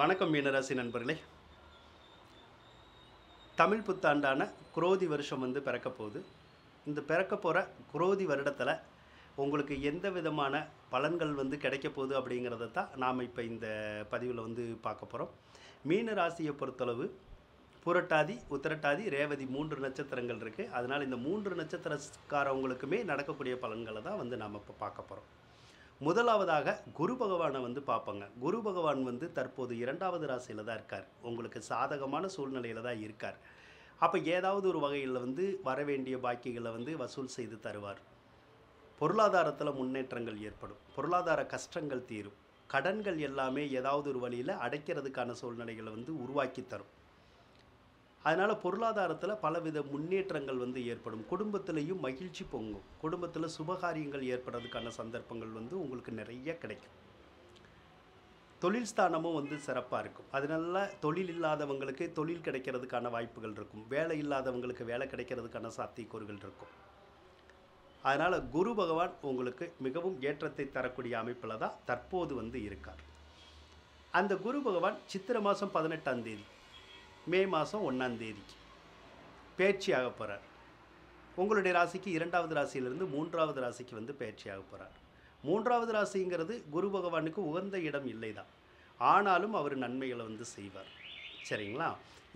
வணக்கம் மீனராசி நண்பர்களே. தமிழ் புத்தாண்டான குரோதி வருஷம் பிறக்க போகுது. இந்த பிறக்க போகிற குரோதி வருடத்தில் உங்களுக்கு எந்த விதமான பலன்கள் கிடைக்க போகுது அப்படிங்கிறத தான் நாம் இப்போ இந்த பதிவில் பார்க்க போகிறோம். மீன ராசியை பொறுத்தளவு புரட்டாதி, உத்திரட்டாதி, ரேவதி 3 நட்சத்திரங்கள் இருக்குது. அதனால் இந்த 3 நட்சத்திரக்காரவங்களுக்குமே நடக்கக்கூடிய பலன்களை தான் நாம் இப்போ பார்க்க போகிறோம். முதலாவதாக குரு பகவானை பார்ப்போங்க. குரு பகவான் தற்போது 2வது ராசியில் தான் இருக்கார். உங்களுக்கு சாதகமான சூழ்நிலையில் தான் இருக்கார். அப்போ ஏதாவது ஒரு வகையில் வர வேண்டிய பாக்கிகளை வசூல் செய்து தருவார். பொருளாதாரத்தில் முன்னேற்றங்கள் ஏற்படும். பொருளாதார கஷ்டங்கள் தீரும். கடன்கள் எல்லாமே ஏதாவது ஒரு வழியில் அடைக்கிறதுக்கான சூழ்நிலைகளை உருவாக்கி தரும். அதனால் பொருளாதாரத்தில் பலவித முன்னேற்றங்கள் ஏற்படும். குடும்பத்திலையும் மகிழ்ச்சி பொங்கும். குடும்பத்தில் சுபகாரியங்கள் ஏற்படுறதுக்கான சந்தர்ப்பங்கள் உங்களுக்கு நிறைய கிடைக்கும். தொழில் ஸ்தானமும் சிறப்பாக இருக்கும். அதனால தொழில் இல்லாதவங்களுக்கு தொழில் கிடைக்கிறதுக்கான வாய்ப்புகள் இருக்கும். வேலை இல்லாதவங்களுக்கு வேலை கிடைக்கிறதுக்கான சாத்தியக்கூறுகள் இருக்கும். அதனால் குரு பகவான் உங்களுக்கு மிகவும் ஏற்றத்தை தரக்கூடிய அமைப்பில் தான் தற்போது இருக்கார். அந்த குரு பகவான் சித்திரை மாதம் 18ஆம் தேதி, மே மாதம் 1ஆம் தேதிக்கு பயிற்சியாக போகிறார். உங்களுடைய ராசிக்கு 2வது ராசியிலிருந்து 3வது ராசிக்கு பயிற்சியாக போகிறார். 3வது ராசிங்கிறது குரு பகவானுக்கு உகந்த இடம் இல்லை தான். ஆனாலும் அவர் நன்மைகளை செய்வார். சரிங்களா?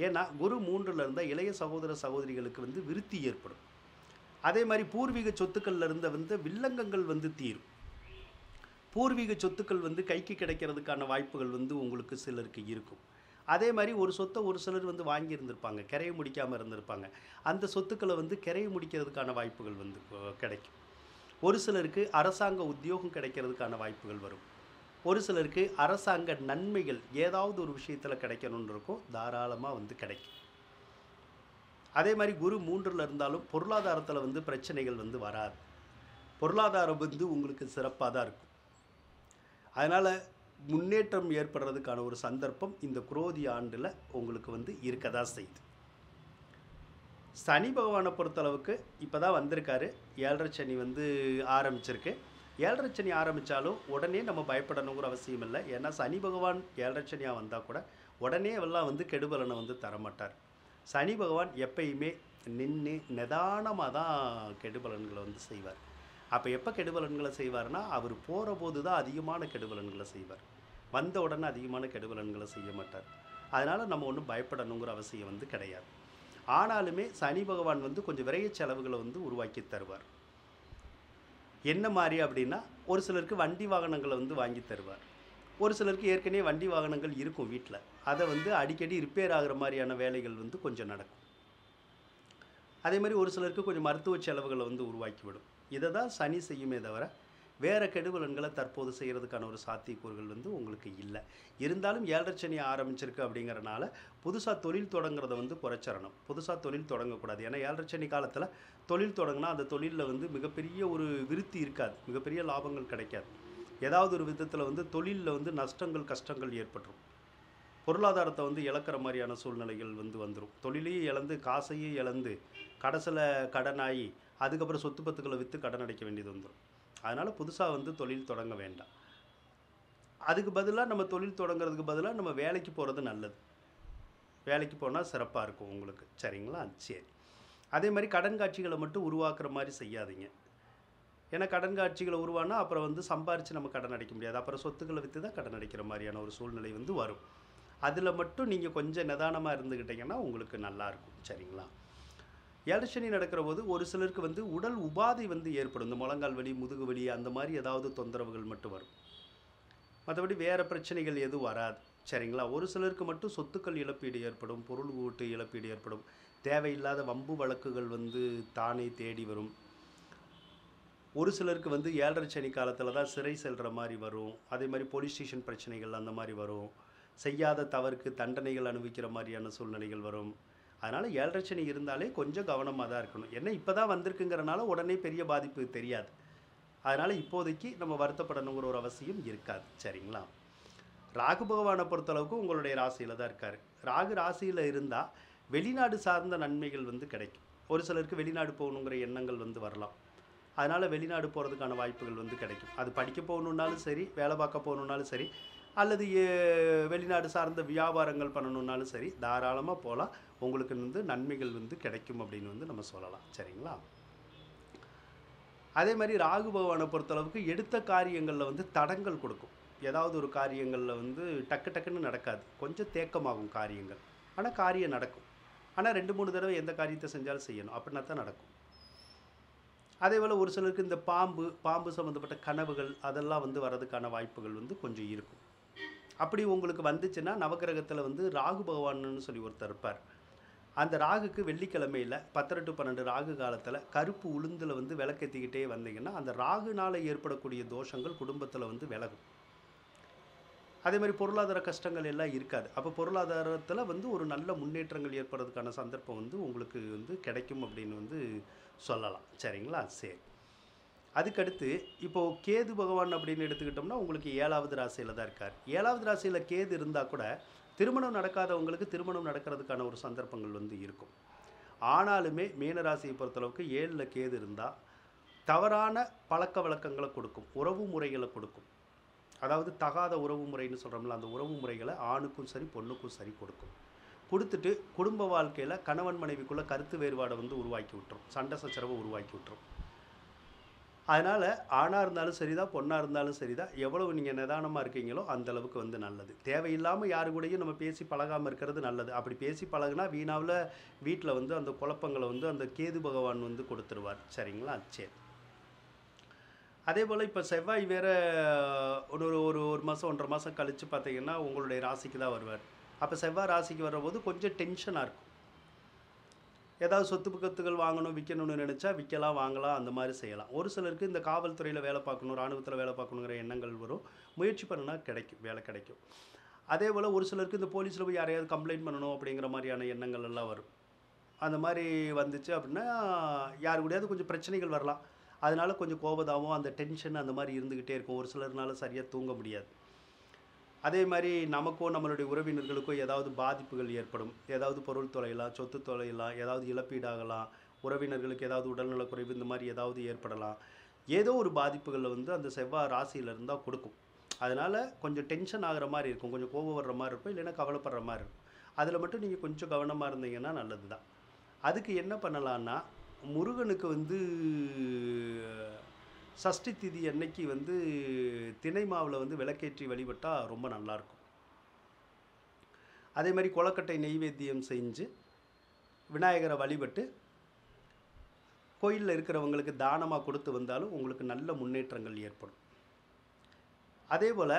ஏன்னா குரு 3ல் இருந்தால் இளைய சகோதர சகோதரிகளுக்கு விருத்தி ஏற்படும். அதே மாதிரி பூர்வீக சொத்துக்களில் இருந்த வில்லங்கங்கள் தீரும். பூர்வீக சொத்துக்கள் கைக்கு கிடைக்கிறதுக்கான வாய்ப்புகள் உங்களுக்கு சிலருக்கு இருக்கும். அதே மாதிரி ஒரு சொத்தை ஒரு சிலர் வாங்கியிருந்திருப்பாங்க, கிரையை முடிக்காமல் இருந்திருப்பாங்க. அந்த சொத்துக்களை கிரையை முடிக்கிறதுக்கான வாய்ப்புகள் கிடைக்கும். ஒரு சிலருக்கு அரசாங்க உத்தியோகம் கிடைக்கிறதுக்கான வாய்ப்புகள் வரும். ஒரு சிலருக்கு அரசாங்க நன்மைகள் ஏதாவது ஒரு விஷயத்தில் கிடைக்கணும்னு இருக்கும். தாராளமாக கிடைக்கும். அதே மாதிரி குரு 3ல் இருந்தாலும் பொருளாதாரத்தில் பிரச்சனைகள் வராது. பொருளாதாரம் உங்களுக்கு சிறப்பாக தான் இருக்கும். அதனால் முன்னேற்றம் ஏற்படுறதுக்கான ஒரு சந்தர்ப்பம் இந்த குரோதி ஆண்டில் உங்களுக்கு இருக்க தான் செய்யுது. சனி பகவானை பொறுத்தளவுக்கு இப்போ தான் வந்திருக்காரு. 7.5 சனி ஆரம்பிச்சிருக்கு. 7.5 சனி ஆரம்பித்தாலும் உடனே நம்ம பயப்படணுங்கிற அவசியம் இல்லை. ஏன்னா சனி பகவான் 7.5 சனியாக வந்தால் கூட உடனே எல்லாம் கெடுபலனை தரமாட்டார். சனி பகவான் எப்பயுமே நின்று நிதானமாக தான் கெடுபலன்களை செய்வார். அப்போ எப்போ கெடுபலன்களை செய்வார்னா, அவர் போகிற போது தான் அதிகமான கெடுபலன்களை செய்வார். வந்த உடனே அதிகமான கெடுபலன்களை செய்ய மாட்டார். அதனால் நம்ம ஒன்றும் பயப்படணுங்கிற அவசியம் கிடையாது. ஆனாலுமே சனி பகவான் கொஞ்சம் விரைய செலவுகளை உருவாக்கி தருவார். என்ன மாதிரி அப்படின்னா, ஒரு சிலருக்கு வண்டி வாகனங்களை வாங்கி தருவார். ஒரு சிலருக்கு ஏற்கனவே வண்டி வாகனங்கள் இருக்கும் வீட்டில். அதை அடிக்கடி ரிப்பேர் ஆகிற மாதிரியான வேலைகள் கொஞ்சம் நடக்கும். அதே மாதிரி ஒரு சிலருக்கு கொஞ்சம் மருத்துவ செலவுகளை உருவாக்கிவிடும். இதை தான் சனி செய்யுமே தவிர வேறு கெடுபலன்களை தற்போது செய்கிறதுக்கான ஒரு சாத்தியக்கூறுகள் உங்களுக்கு இல்லை. இருந்தாலும் 7.5 சனி ஆரம்பிச்சிருக்கு அப்படிங்கிறனால புதுசாக தொழில் தொடங்குறத குறைச்சிடணும். புதுசாக தொழில் தொடங்கக்கூடாது. ஏன்னா 7.5 சனி காலத்தில் தொழில் தொடங்கினா அந்த தொழிலில் மிகப்பெரிய ஒரு விருத்தி இருக்காது. மிகப்பெரிய லாபங்கள் கிடைக்காது. ஏதாவது ஒரு விதத்தில் தொழிலில் நஷ்டங்கள் கஷ்டங்கள் ஏற்பட்டுரும். பொருளாதாரத்தை இழக்கிற மாதிரியான சூழ்நிலைகள் வந்துடும். தொழிலையும் இழந்து காசையும் இழந்து கடைசியில் கடனாகி அதுக்கப்புறம் சொத்து பத்துக்களை விற்று கடன் அடைக்க வேண்டியது வந்துடும். அதனால் புதுசாக தொழில் தொடங்க வேண்டாம். அதுக்கு பதிலாக நம்ம தொழில் தொடங்கிறதுக்கு பதிலாக நம்ம வேலைக்கு போகிறது நல்லது. வேலைக்கு போனால் சிறப்பாக இருக்கும் உங்களுக்கு. சரிங்களா? சரி. அதே மாதிரி கடன் காட்சிகளை மட்டும் உருவாக்குற மாதிரி செய்யாதீங்க. ஏன்னா கடன் காட்சிகளை உருவானா அப்புறம் சம்பாரித்து நம்ம கடன் அடைக்க முடியாது. அப்புறம் சொத்துக்களை விற்று தான் கடன் அடைக்கிற மாதிரியான ஒரு சூழ்நிலை வரும். அதில் மட்டும் நீங்கள் கொஞ்சம் நிதானமாக இருந்துக்கிட்டிங்கன்னா உங்களுக்கு நல்லாயிருக்கும். சரிங்களா? 7.5 சனி நடக்கிற போது ஒரு சிலருக்கு உடல் உபாதை ஏற்படும். இந்த முழங்கால் வலி, முதுகு வலி அந்த மாதிரி ஏதாவது தொந்தரவுகள் மட்டும் வரும். மற்றபடி வேறு பிரச்சனைகள் எதுவும் வராது. சரிங்களா? ஒரு சிலருக்கு மட்டும் சொத்துக்கள் இழப்பீடு ஏற்படும். பொருள் ஊட்டு இழப்பீடு ஏற்படும். தேவையில்லாத வம்பு வழக்குகள் தானே தேடி வரும். ஒரு சிலருக்கு 7.5 சனி காலத்தில் தான் சிறை செல்கிற மாதிரி வரும். அதே மாதிரி போலீஸ் ஸ்டேஷன் பிரச்சனைகள் அந்த மாதிரி வரும். செய்யாத தவறுக்கு தண்டனைகள் அனுபவிக்கிற மாதிரியான சூழ்நிலைகள் வரும். அதனால் 7.5 சனி இருந்தாலே கொஞ்சம் கவனமாக தான் இருக்கணும். ஏன்னா இப்போ தான் வந்திருக்குங்கிறனால உடனே பெரிய பாதிப்பு தெரியாது. அதனால் இப்போதைக்கு நம்ம வருத்தப்படணுங்கிற ஒரு அவசியம் இருக்காது. சரிங்களா? ராகு பகவானை பொறுத்தளவுக்கு உங்களுடைய ராசியில் தான் இருக்கார். ராகு ராசியில் இருந்தால் வெளிநாடு சார்ந்த நன்மைகள் கிடைக்கும். ஒரு சிலருக்கு வெளிநாடு போகணுங்கிற எண்ணங்கள் வரலாம். அதனால் வெளிநாடு போகிறதுக்கான வாய்ப்புகள் கிடைக்கும். அது படிக்க போகணுன்னாலும் சரி, வேலை பார்க்க போகணுன்னாலும் சரி, அல்லது வெளிநாடு சார்ந்த வியாபாரங்கள் பண்ணணுன்னாலும் சரி, தாராளமாக போகலாம். உங்களுக்கு வந்து நன்மைகள் வந்து கிடைக்கும் அப்படின்னு வந்து நம்ம சொல்லலாம். சரிங்களா? அதே மாதிரி ராகு பகவானை பொறுத்தளவுக்கு எடுத்த காரியங்களில் வந்து தடங்கள் கொடுக்கும். ஏதாவது ஒரு காரியங்களில் வந்து டக்கு டக்குன்னு நடக்காது. கொஞ்சம் தேக்கமாகும் காரியங்கள். ஆனால் காரியம் நடக்கும். ஆனால் 2, 3 தடவை எந்த காரியத்தை செஞ்சாலும் செய்யணும். அப்படின்னா தான் நடக்கும். அதேபோல் ஒரு சிலருக்கு இந்த பாம்பு சம்மந்தப்பட்ட கனவுகள் அதெல்லாம் வந்து வர்றதுக்கான வாய்ப்புகள் வந்து கொஞ்சம் இருக்கும். அப்படி உங்களுக்கு வந்துச்சுன்னா நவகிரகத்தில் வந்து ராகு பகவான்னு சொல்லி ஒருத்தர் இருப்பார். அந்த ராகுக்கு வெள்ளிக்கிழமையில் 10 to 12 ராகு காலத்தில் கருப்பு உளுந்தில் வந்து விளக்கேற்றிக்கிட்டே வந்தீங்கன்னா அந்த ராகுனால் ஏற்படக்கூடிய தோஷங்கள் குடும்பத்தில் வந்து விலகும். அதே மாதிரி பொருளாதார கஷ்டங்கள் எல்லாம் இருக்காது. அப்போ பொருளாதாரத்தில் வந்து ஒரு நல்ல முன்னேற்றங்கள் ஏற்படுறதுக்கான சந்தர்ப்பம் வந்து உங்களுக்கு வந்து கிடைக்கும் அப்படின்னு வந்து சொல்லலாம். சரிங்களா? சரி. அதுக்கடுத்து இப்போது கேது பகவான் அப்படின்னு எடுத்துக்கிட்டோம்னா உங்களுக்கு 7வது ராசியில் தான் இருக்கார். 7வது ராசியில் கேது இருந்தால் கூட திருமணம் நடக்காதவங்களுக்கு திருமணம் நடக்கிறதுக்கான ஒரு சந்தர்ப்பங்கள் வந்து இருக்கும். ஆனாலுமே மீனராசியை பொறுத்தளவுக்கு 7ல் கேது இருந்தால் தவறான பழக்க வழக்கங்களை கொடுக்கும், உறவு முறைகளை கொடுக்கும். அதாவது தகாத உறவு முறைன்னு சொல்கிறோம்ல, அந்த உறவு முறைகளை ஆணுக்கும் சரி பொண்ணுக்கும் சரி கொடுத்துட்டு குடும்ப வாழ்க்கையில் கணவன் மனைவிக்குள்ளே கருத்து வேறுபாடை வந்து உருவாக்கி விட்டுரும், சண்டை சச்சரவை உருவாக்கி விட்டுரும். அதனால் ஆணாக இருந்தாலும் சரி தான், பொண்ணாக இருந்தாலும் சரி தான், எவ்வளவு நீங்கள் நிதானமாக இருக்கீங்களோ அந்தளவுக்கு வந்து நல்லது. தேவையில்லாமல் யாரு கூடயும் நம்ம பேசி பழகாமல் இருக்கிறது நல்லது. அப்படி பேசி பழகுனா வீட்டில் வந்து அந்த குழப்பங்களை வந்து அந்த கேது பகவான் வந்து கொடுத்துருவார். சரிங்களா? சரி. அதே போல் இப்போ செவ்வாய் வேறு ஒரு மாதம் 1.5 மாதம் கழித்து பார்த்தீங்கன்னா உங்களுடைய ராசிக்கு தான் வருவார். அப்போ செவ்வாய் ராசிக்கு வரும்போது கொஞ்சம் டென்ஷனாக இருக்கும். ஏதாவது சொத்து பக்கத்துகள் வாங்கணும் விற்கணும்னு நினச்சா விற்கலாம், வாங்கலாம், அந்த மாதிரி செய்யலாம். ஒரு சிலருக்கு இந்த காவல்துறையில் வேலை பார்க்கணும், இராணுவத்தில் வேலை பார்க்கணுங்கிற எண்ணங்கள் வரும். முயற்சி பண்ணினா கிடைக்கும், வேலை கிடைக்கும். அதே போல் ஒரு சிலருக்கு இந்த போலீஸில் போய் யாரையாவது கம்ப்ளைண்ட் பண்ணணும் அப்படிங்கிற மாதிரியான எண்ணங்கள் எல்லாம் வரும். அந்த மாதிரி வந்துச்சு அப்படின்னா யார் கூடயாவது கொஞ்சம் பிரச்சனைகள் வரலாம். அதனால் கொஞ்சம் கோபதாபம், அந்த டென்ஷன் அந்த மாதிரி இருந்துக்கிட்டே இருக்கும். ஒரு சிலர்னால சரியாக தூங்க முடியாது. அதே மாதிரி நமக்கோ நம்மளுடைய உறவினர்களுக்கோ ஏதாவது பாதிப்புகள் ஏற்படும். ஏதாவது பொருள் தொலையலாம், சொத்து தொலையலாம், ஏதாவது இழப்பீடாகலாம், உறவினர்களுக்கு ஏதாவது உடல்நலக்குறைவு இந்த மாதிரி ஏதாவது ஏற்படலாம். ஏதோ ஒரு பாதிப்புகளில் வந்து அந்த செவ்வாய் ராசியில் இருந்தால் கொடுக்கும். அதனால் கொஞ்சம் டென்ஷன் ஆகிற மாதிரி இருக்கும், கொஞ்சம் கோபம் வர்ற மாதிரி இருக்கும், இல்லைன்னா கவலைப்படுற மாதிரி இருக்கும். அதில் மட்டும் நீங்கள் கொஞ்சம் கவனமாக இருந்தீங்கன்னா நல்லது தான். அதுக்கு என்ன பண்ணலான்னா, முருகனுக்கு வந்து சஷ்டி திதி அன்னைக்கு வந்து தினை மாவில் வந்து விளக்கேற்றி வழிபட்டால் ரொம்ப நல்லாயிருக்கும். அதே மாதிரி கொழுக்கட்டை நெய்வேத்தியம் செஞ்சு விநாயகரை வழிபட்டு கோயிலில் இருக்கிறவங்களுக்கு தானமாக கொடுத்து வந்தாலும் உங்களுக்கு நல்ல முன்னேற்றங்கள் ஏற்படும். அதே போல்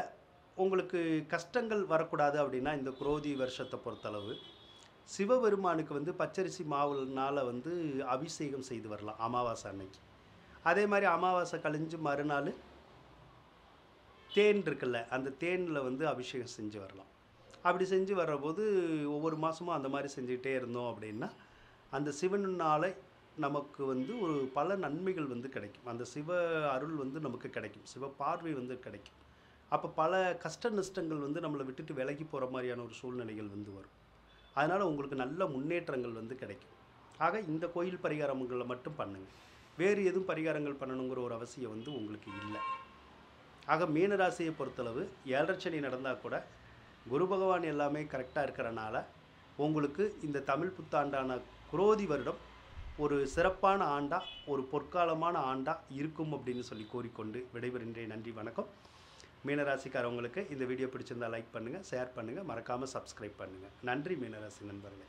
உங்களுக்கு கஷ்டங்கள் வரக்கூடாது அப்படின்னா இந்த குரோதி வருஷத்தை பொறுத்தளவு சிவபெருமானுக்கு வந்து பச்சரிசி மாவுனால வந்து அபிஷேகம் செய்து வரலாம் அமாவாசை அன்னைக்கு. அதே மாதிரி அமாவாசை கழிஞ்சு மறுநாள் தேன் இருக்குல்ல, அந்த தேனில் வந்து அபிஷேகம் செஞ்சு வரலாம். அப்படி செஞ்சு வர்றபோது ஒவ்வொரு மாதமும் அந்த மாதிரி செஞ்சுக்கிட்டே இருந்தோம் அப்படின்னா அந்த சிவனால் நமக்கு வந்து ஒரு பல நன்மைகள் வந்து கிடைக்கும். அந்த சிவ அருள் வந்து நமக்கு கிடைக்கும், சிவ பார்வை வந்து கிடைக்கும். அப்போ பல கஷ்ட நஷ்டங்கள் வந்து நம்மளை விட்டுட்டு விலகி போகிற மாதிரியான ஒரு சூழ்நிலைகள் வந்து வரும். அதனால் உங்களுக்கு நல்ல முன்னேற்றங்கள் வந்து கிடைக்கும். ஆக இந்த கோயில் பரிகாரங்களை மட்டும் பண்ணுங்கள். வேறு எதுவும் பரிகாரங்கள் பண்ணணுங்கிற ஒரு அவசியம் வந்து உங்களுக்கு இல்லை. ஆக மீனராசியை பொறுத்தளவு 7.5 சனி நடந்தால் கூட குரு பகவான் எல்லாமே கரெக்டாக இருக்கிறனால உங்களுக்கு இந்த தமிழ் புத்தாண்டான குரோதி வருடம் ஒரு சிறப்பான ஆண்டாக, ஒரு பொற்காலமான ஆண்டாக இருக்கும் அப்படின்னு சொல்லி கூறிக்கொண்டு விடைபெறுகின்றேன். நன்றி, வணக்கம். மீனராசிக்காரவங்களுக்கு இந்த வீடியோ பிடிச்சிருந்தால் லைக் பண்ணுங்கள், ஷேர் பண்ணுங்கள், மறக்காமல் சப்ஸ்கிரைப் பண்ணுங்கள். நன்றி மீனராசி நண்பர்களே.